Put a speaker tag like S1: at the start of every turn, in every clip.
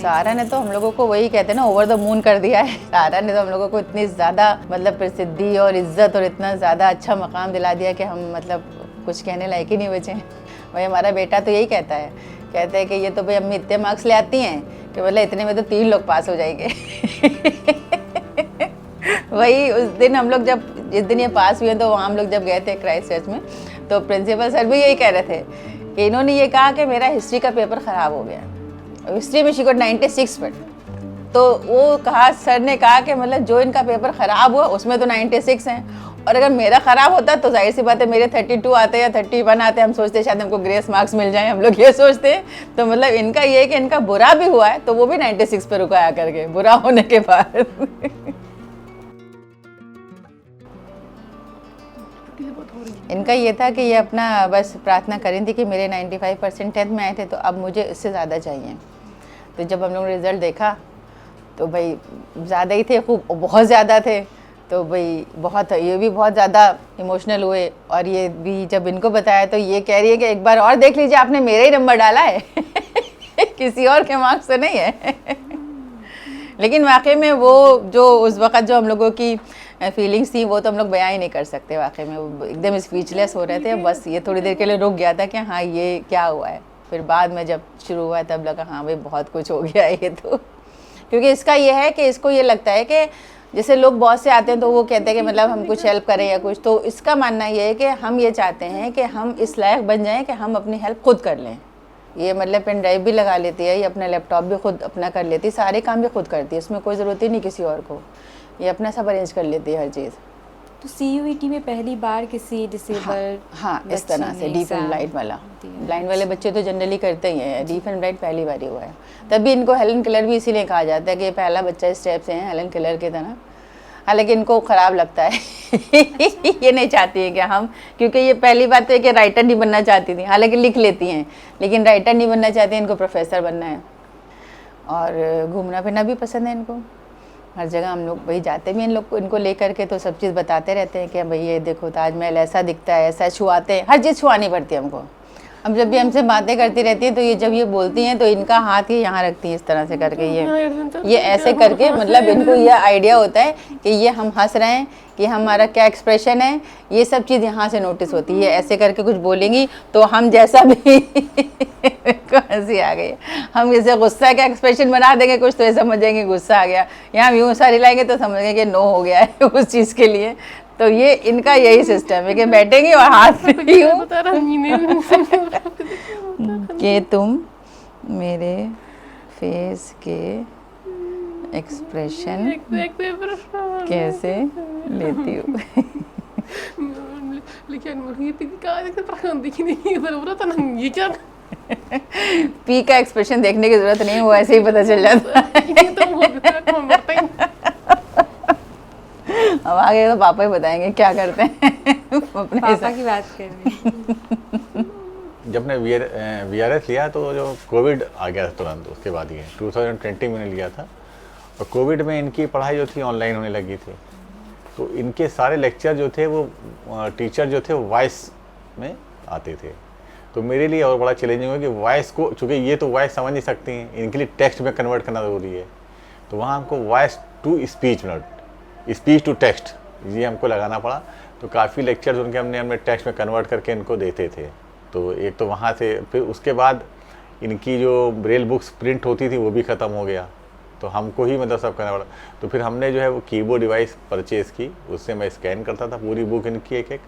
S1: सारा ने तो हम लोगों को वही कहते हैं ना, ओवर द मून कर दिया है। सारा ने तो हम लोगों को इतनी ज़्यादा मतलब प्रसिद्धि और इज्जत और इतना ज़्यादा अच्छा मकाम दिला दिया कि हम मतलब कुछ कहने लायक ही नहीं बचे। भाई हमारा बेटा तो यही कहते हैं कि ये तो भाई अम्मी इतने मार्क्स ले आती हैं कि मतलब इतने में तो 3 लोग पास हो जाएंगे। वही उस दिन हम लोग जब जिस दिन ये पास हुए तो वहाँ हम लोग जब गए थे क्राइस्ट चर्च में, तो प्रिंसिपल सर भी यही कह रहे थे कि इन्होंने ये कहा कि मेरा हिस्ट्री का पेपर ख़राब हो गया। हिस्ट्री में शी गॉट 96 पर, तो वो कहा सर ने कहा कि मतलब जो इनका पेपर ख़राब हुआ उसमें तो 96 हैं, और अगर मेरा ख़राब होता तो जाहिर सी बात है मेरे 32 आते या 31 आते, हम सोचते शायद हमको ग्रेस मार्क्स मिल जाए, हम लोग ये सोचते। तो मतलब इनका ये है कि इनका बुरा भी हुआ है तो वो भी 96 पर रुका करके बुरा होने के बाद। इनका ये था कि ये अपना बस प्रार्थना करी थी कि मेरे 95% 10th में आए थे, तो अब मुझे इससे ज़्यादा चाहिए। तो जब हम लोगों ने रिज़ल्ट देखा तो भाई ज़्यादा ही थे, खूब बहुत ज़्यादा थे, तो भाई बहुत ये भी बहुत ज़्यादा इमोशनल हुए। और ये भी जब इनको बताया तो ये कह रही है कि एक बार और देख लीजिए, आपने मेरा ही नंबर डाला है। किसी और के मार्क्स तो नहीं है। लेकिन वाकई में वो जो उस वक़्त जो हम लोगों की फीलिंग्स थी वो तो हम लोग बयां ही नहीं कर सकते। वाकई में वो एकदम स्पीचलेस हो रहे थे। बस ये थोड़ी देर के लिए रुक गया था कि हाँ ये क्या हुआ है, फिर बाद में जब शुरू हुआ तब लगा हाँ भाई बहुत कुछ हो गया है ये तो। क्योंकि इसका ये है कि इसको ये लगता है कि जैसे लोग बहुत से आते हैं तो वो कहते हैं कि मतलब हम कुछ हेल्प करें या कुछ, तो इसका मानना ये है कि हम ये चाहते हैं कि हम इस लायक बन जाएं कि हम अपनी हेल्प खुद कर लें। ये मतलब पेन ड्राइव भी लगा लेती है, ये अपना लैपटॉप भी खुद अपना कर लेती है, सारे काम भी खुद करती है, इसमें कोई ज़रूरत ही नहीं किसी और को, ये अपना सब अरेंज कर लेती है हर चीज़।
S2: तो CUET में पहली बार किसी डिसेबल
S1: हाँ इस तरह से डीफ एंड ब्लाइंड वाला, ब्लाइंड वाले बच्चे तो जनरली करते ही हैं, डीफ एंड ब्लाइंड पहली बार ही हुआ है। तभी इनको हेलन केलर भी इसीलिए कहा जाता है कि पहला बच्चा इस टाइप से है हेलन केलर की तरह। हालांकि इनको ख़राब लगता है। ये नहीं चाहती है कि हम, क्योंकि ये पहली बात तो है कि राइटर नहीं बनना चाहती थी, हालांकि लिख लेती हैं लेकिन राइटर नहीं बनना चाहती, इनको प्रोफेसर बनना है। और घूमना फिरना भी पसंद है इनको, हर जगह हम लोग वही जाते भी इन लोग को, इनको लेकर के तो सब चीज़ बताते रहते हैं कि भाई ये देखो ताजमहल ऐसा दिखता है, ऐसा छुआते हैं, हर चीज़ छुआनी पड़ती है हमको। अब जब भी हमसे बातें करती रहती है तो ये जब ये बोलती हैं तो इनका हाथ ही यहाँ रखती हैं इस तरह से करके, ये ऐसे करके, मतलब इनको ये आइडिया होता है कि ये हम हंस रहे हैं, कि हमारा क्या एक्सप्रेशन है, ये सब चीज़ यहाँ से नोटिस होती है। ऐसे करके कुछ बोलेंगी तो हम जैसा भी हंसी आ गई, हम जैसे गुस्सा का एक्सप्रेशन बना देंगे कुछ तो ये समझ जाएंगे गुस्सा आ गया, या हम यूँ सारी लाएंगे तो समझेंगे कि नो हो गया है उस चीज़ के लिए। तो ये इनका यही सिस्टम है कि बैठेंगी और हाथ कि तुम मेरे फेस के एक्सप्रेशन कैसे लेती हो। पी का एक्सप्रेशन देखने की जरूरत नहीं, वो ऐसे ही पता चल जाता है। अब आगे तो पापा ही बताएंगे क्या करते हैं। अपने
S2: पापा की बात कर रहे।
S3: जब ने VRS लिया तो जो कोविड आ गया था तुरंत उसके बाद ही 2020 में लिया था, और कोविड में इनकी पढ़ाई जो थी ऑनलाइन होने लगी थी, तो इनके सारे लेक्चर जो थे वो टीचर जो थे वो वॉइस में आते थे। तो मेरे लिए और बड़ा चैलेंजिंग हुआ कि वॉइस को, चूँकि ये तो वॉइस समझ नहीं सकती हैं, इनके लिए टेक्स्ट में कन्वर्ट करना ज़रूरी है, तो वहाँ हमको voice to speech, speech to text ये हमको लगाना पड़ा। तो काफ़ी लेक्चर्स उनके हमने टेक्स्ट में कन्वर्ट करके इनको देते थे। तो एक तो वहाँ से, फिर उसके बाद इनकी जो ब्रेल बुक्स प्रिंट होती थी वो भी ख़त्म हो गया, तो हमको ही मतलब सब करना पड़ा। तो फिर हमने जो है वो कीबोर्ड डिवाइस परचेज़ की, उससे मैं स्कैन करता था पूरी बुक इनकी एक एक,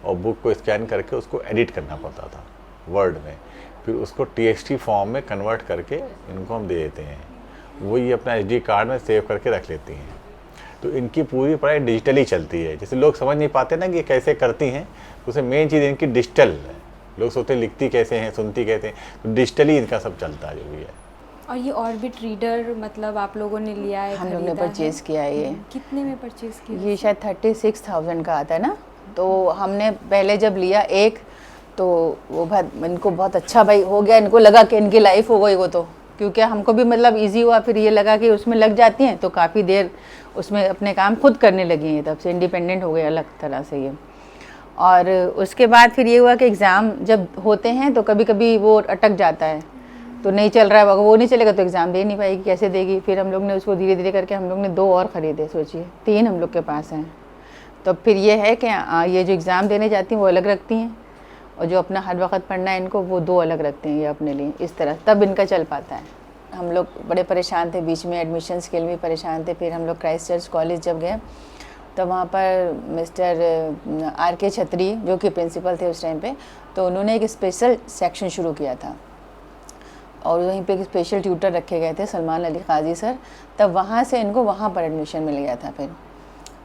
S3: और बुक को स्कैन करके उसको एडिट करना पड़ता था वर्ड में, फिर उसको TXT फॉर्म में कन्वर्ट करके इनको हम दे देते हैं, वो ये अपना SD कार्ड में सेव करके रख लेती हैं। तो इनकी पूरी पढ़ाई डिजिटली चलती है। जैसे लोग समझ नहीं पाते ना कि कैसे करती हैं, तो उसमें मेन चीज़ इनकी डिजिटल है। लोग सोचते हैं लिखती कैसे हैं, सुनती कैसे हैं, तो डिजिटली इनका सब चलता है जो भी है।
S2: और ये ऑर्बिट रीडर मतलब आप लोगों ने लिया है?
S1: हम लोग ने परचेज़ किया है। ये
S2: कितने में परचेज़ किया?
S1: ये शायद 36,000 का आता है ना। तो हमने पहले जब लिया एक, तो वो इनको बहुत अच्छा भाई हो गया, इनको लगा कि इनकी लाइफ हो गई वो, तो क्योंकि हमको भी मतलब इजी हुआ। फिर ये लगा कि उसमें लग जाती हैं तो काफ़ी देर उसमें अपने काम खुद करने लगी हैं, तब से इंडिपेंडेंट हो गए अलग तरह से ये। और उसके बाद फिर ये हुआ कि एग्ज़ाम जब होते हैं तो कभी कभी वो अटक जाता है, तो नहीं चल रहा है, वो नहीं चलेगा तो एग्ज़ाम दे नहीं पाएगी, कैसे देगी। फिर हम लोग ने उसको धीरे धीरे करके हम लोग ने 2 और ख़रीदे, सोचिए 3 हम लोग के पास हैं। तो फिर ये है कि ये जो एग्ज़ाम देने जाती हैं वो अलग रखती हैं, और जो अपना हर वक्त पढ़ना है इनको वो 2 अलग रखते हैं ये अपने लिए, इस तरह तब इनका चल पाता है। हम लोग बड़े परेशान थे, बीच में एडमिशन्स के लिए भी परेशान थे। फिर हम लोग क्राइस्ट चर्च कॉलेज जब गए तो वहाँ पर मिस्टर RK छत्री जो कि प्रिंसिपल थे उस टाइम पे, तो उन्होंने एक स्पेशल सेक्शन शुरू किया था और वहीं पे एक स्पेशल ट्यूटर रखे गए थे, सलमान अली काजी सर। तब वहाँ से इनको वहाँ पर एडमिशन मिल गया था। फिर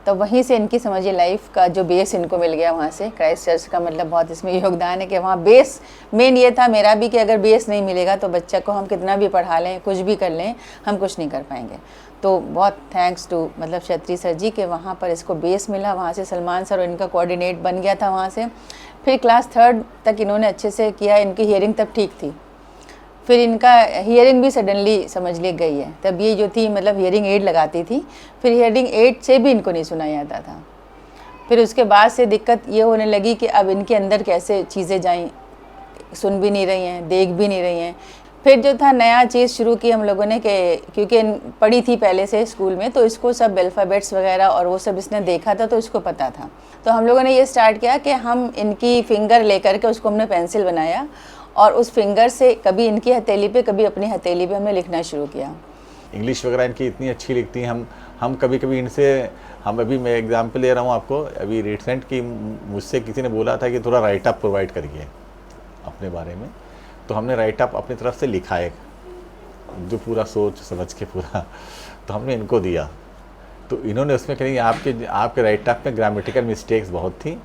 S1: तब वहीं से इनकी समझिए लाइफ का जो बेस इनको मिल गया वहाँ से। क्राइस्ट चर्च का मतलब बहुत इसमें योगदान है कि वहाँ बेस मेन ये था मेरा भी कि अगर बेस नहीं मिलेगा तो बच्चा को हम कितना भी पढ़ा लें, कुछ भी कर लें, हम कुछ नहीं कर पाएंगे। तो बहुत थैंक्स टू मतलब छत्री सर जी के वहाँ पर इसको बेस मिला। वहाँ से सलमान सर और इनका कोऑर्डिनेट बन गया था वहाँ से। फिर क्लास 3 तक इन्होंने अच्छे से किया, इनकी हियरिंग तब ठीक थी। फिर इनका हियरिंग भी सडनली समझ ली गई है। तब ये जो थी मतलब हियरिंग एड लगाती थी, फिर हियरिंग एड से भी इनको नहीं सुना जाता था। फिर उसके बाद से दिक्कत ये होने लगी कि अब इनके अंदर कैसे चीज़ें जाएं, सुन भी नहीं रही हैं, देख भी नहीं रही हैं। फिर जो था नया चीज़ शुरू की हम लोगों ने कि क्योंकि पढ़ी थी पहले से स्कूल में, तो इसको सब अल्फ़ाबेट्स वगैरह और वो सब इसने देखा था तो इसको पता था। तो हम लोगों ने ये स्टार्ट किया कि हम इनकी फिंगर लेकर के उसको हमने पेंसिल बनाया और उस फिंगर से कभी इनकी हथेली पे कभी अपनी हथेली पे हमने लिखना शुरू किया।
S3: इंग्लिश वगैरह इनकी इतनी अच्छी लिखती हैं, हम कभी कभी इनसे अभी मैं एग्जांपल ले रहा हूँ आपको, अभी रिसेंट की मुझसे किसी ने बोला था कि थोड़ा राइट अप प्रोवाइड करिए अपने बारे में। तो हमने राइट अप अपनी तरफ से लिखा है जो पूरा सोच समझ के पूरा, तो हमने इनको दिया। तो इन्होंने उसमें कहीं आपके राइट अप में ग्रामेटिकल मिस्टेक्स बहुत थी,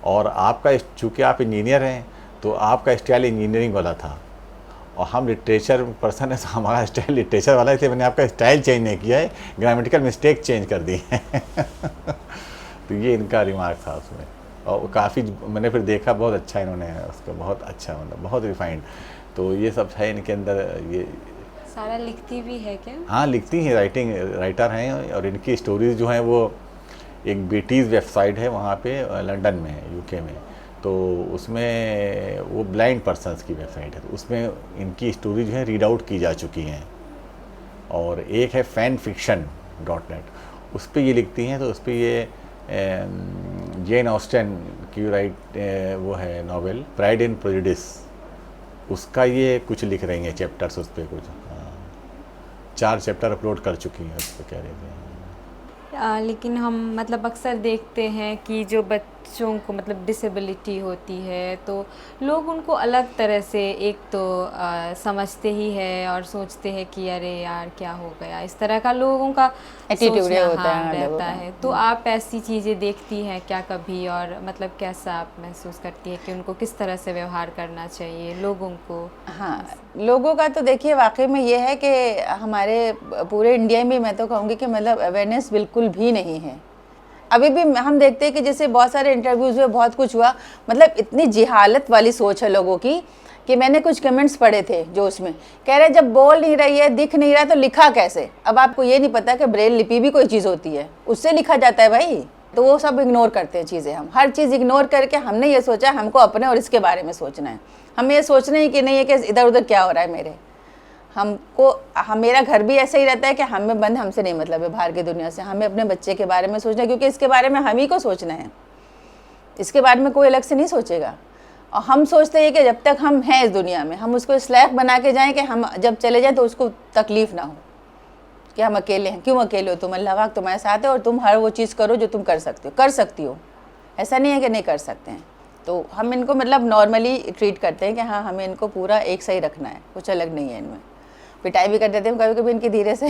S3: और आपका चूँकि आप इंजीनियर हैं तो आपका स्टाइल इंजीनियरिंग वाला था और हम लिटरेचर पर्सन है तो हमारा स्टाइल लिटरेचर वाला है, इसलिए मैंने आपका स्टाइल चेंज नहीं किया है, ग्रामेटिकल मिस्टेक चेंज कर दी है। तो ये इनका रिमार्क था उसमें, और काफ़ी मैंने फिर देखा बहुत अच्छा इन्होंने उसको, बहुत अच्छा मतलब बहुत रिफाइंड। तो ये सब है इनके अंदर। ये
S2: सारा लिखती भी है क्या?
S3: हाँ लिखती हैं, राइटर हैं, और इनकी स्टोरीज़ जो हैं वो एक बेटीज़ वेबसाइट है वहाँ पे लंदन में है, UK में, तो उसमें वो ब्लाइंड पर्सन्स की वेबसाइट है, तो उसमें इनकी स्टोरी जो है रीड आउट की जा चुकी हैं। और एक है fanfiction.net, उस पर ये लिखती हैं। तो उस पर ये जेन ऑस्टन की वो है नॉवेल प्राइड एंड प्रेजुडिस, उसका ये कुछ लिख रही हैं चैप्टर्स उस पर कुछ। 4 चैप्टर अपलोड कर चुकी हैं उस पर, कह रहे थे।
S2: लेकिन हम मतलब अक्सर देखते हैं कि जो बच्चों को मतलब डिसेबिलिटी होती है तो लोग उनको अलग तरह से एक तो समझते ही है और सोचते हैं कि अरे यार क्या हो गया, इस तरह का लोगों का
S1: एटीट्यूड
S2: सोचना
S1: होता है
S2: रहता है। तो आप ऐसी चीज़ें देखती हैं क्या कभी, और मतलब कैसा आप महसूस करती है कि उनको किस तरह से व्यवहार करना चाहिए लोगों को?
S1: हाँ, लोगों का तो देखिए वाकई में ये है कि हमारे पूरे इंडिया में मैं तो कहूँगी कि मतलब अवेयरनेस बिल्कुल भी नहीं है। अभी भी हम देखते हैं कि जैसे बहुत सारे इंटरव्यूज़ हुए, बहुत कुछ हुआ, मतलब इतनी जिहालत वाली सोच है लोगों की कि मैंने कुछ कमेंट्स पढ़े थे जो उसमें कह रहे जब बोल नहीं रही है, दिख नहीं रहा तो लिखा कैसे। अब आपको ये नहीं पता कि ब्रेल लिपि भी कोई चीज़ होती है, उससे लिखा जाता है भाई। तो वो सब इग्नोर करते हैं चीज़ें, हम हर चीज़ इग्नोर करके हमने ये सोचा हमको अपने और इसके बारे में सोचना है। हमें ये सोचना ही कि नहीं है कि इधर उधर क्या हो रहा है मेरे, मेरा घर भी ऐसा ही रहता है कि हमें बंद, हमसे नहीं मतलब है बाहर की दुनिया से। हमें अपने बच्चे के बारे में सोचना है क्योंकि इसके बारे में हम ही को सोचना है, इसके बारे में कोई अलग से नहीं सोचेगा। और हम सोचते हैं कि जब तक हम हैं इस दुनिया में हम उसको इस लायक बना के जाएं कि हम जब चले जाएं तो उसको तकलीफ़ ना हो कि हम अकेले हैं। क्यों अकेले हो तुम, अल्लाह पाक तुम्हारे साथ है और तुम हर वो चीज़ करो जो तुम कर सकती हो। ऐसा नहीं है कि नहीं कर सकते हैं। तो हम इनको मतलब नॉर्मली ट्रीट करते हैं कि हाँ हमें इनको पूरा एक सही रखना है, कुछ अलग नहीं है इनमें। पिटाई भी कर देते हैं कभी कभी इनकी धीरे से।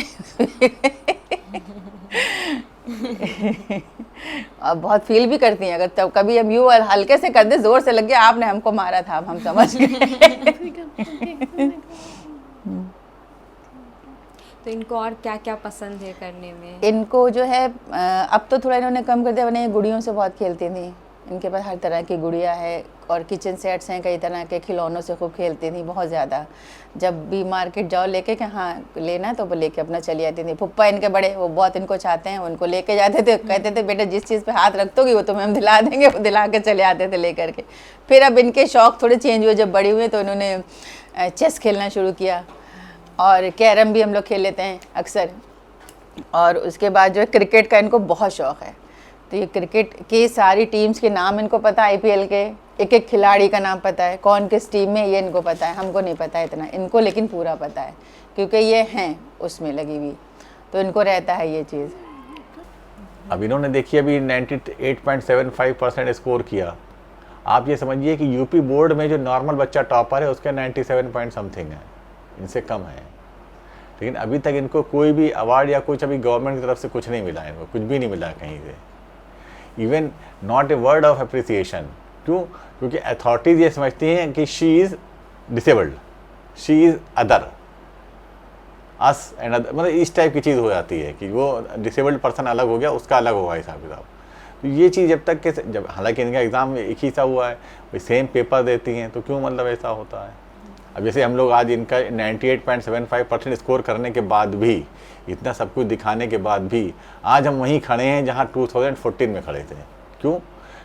S1: अब बहुत फील भी करती हैं अगर तब कभी हम यूँ हल्के से कर दे, जोर से लग गया आपने हमको मारा था, अब हम समझ गए।
S2: तो इनको और क्या क्या पसंद है करने में?
S1: इनको जो है अब तो थोड़ा इन्होंने कम कर दिया, वरना ये गुड़ियों से बहुत खेलती थी। इनके पास हर तरह की गुड़िया है और किचन सेट्स हैं, कई तरह के खिलौनों से खूब खेलती थी बहुत ज़्यादा। जब भी मार्केट जाओ लेके कि हाँ लेना तो वो लेके अपना चली आती थी। पप्पा इनके बड़े वो बहुत इनको चाहते हैं, उनको लेके जाते थे, कहते थे बेटा जिस चीज़ पे हाथ रख दोगी वो तुम्हें हम दिला देंगे, वो दिला के चले आते थे लेकर के। फिर अब इनके शौक़ थोड़े चेंज हुए, जब बड़ी हुई तो इन्होंने चेस खेलना शुरू किया और कैरम भी हम लोग खेल लेते हैं अक्सर। और उसके बाद जो है क्रिकेट का इनको बहुत शौक़ है, तो ये क्रिकेट की सारी टीम्स के नाम इनको पता है, IPL के एक एक खिलाड़ी का नाम पता है, कौन किस टीम में ये इनको पता है। हमको नहीं पता है इतना, इनको लेकिन पूरा पता है क्योंकि ये हैं उसमें लगी हुई, तो इनको रहता है ये चीज़।
S3: अब इन्होंने देखिए अभी 98.75% स्कोर किया। आप ये समझिए कि यूपी बोर्ड में जो नॉर्मल बच्चा टॉपर है उसका 97 पॉइंट समथिंग है, इनसे कम है। लेकिन अभी तक इनको कोई भी अवार्ड या कुछ अभी गवर्नमेंट की तरफ से कुछ नहीं मिला है, इनको कुछ भी नहीं मिला कहीं से, even not a word of appreciation. क्यों? क्योंकि अथॉरिटीज़ ये समझती हैं कि she is disabled, she is other, us and other, मतलब इस टाइप की चीज़ हो जाती है कि वो डिसेबल्ड पर्सन अलग हो गया, उसका अलग होगा हिसाब किताब। तो ये चीज़ जब तक के जब हालांकि इनका एग्ज़ाम एक ही सा हुआ है, भाई सेम पेपर देती हैं, तो क्यों मतलब ऐसा होता है। अब जैसे हम लोग आज इनका 98.75% स्कोर करने के बाद भी, इतना सब कुछ दिखाने के बाद भी आज हम वहीं खड़े हैं जहां 2014 में खड़े थे। क्यों?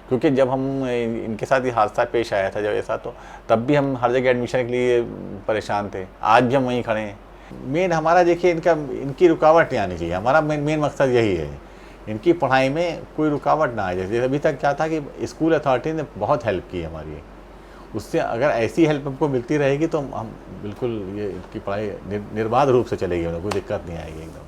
S3: क्योंकि जब हम इनके साथ ये हादसा पेश आया था जब ऐसा, तो तब भी हम हर जगह एडमिशन के लिए परेशान थे, आज भी हम वहीं खड़े हैं। मेन हमारा देखिए इनकी रुकावट नहीं आनी चाहिए, हमारा मेन मकसद यही है, इनकी पढ़ाई में कोई रुकावट ना आए। जैसे अभी तक क्या था कि स्कूल अथॉरिटी ने बहुत हेल्प की हमारी, उससे अगर ऐसी हेल्प हमको मिलती रहेगी तो हम बिल्कुल ये इनकी पढ़ाई निर्बाध रूप से चलेगी, कोई दिक्कत नहीं आएगी एकदम।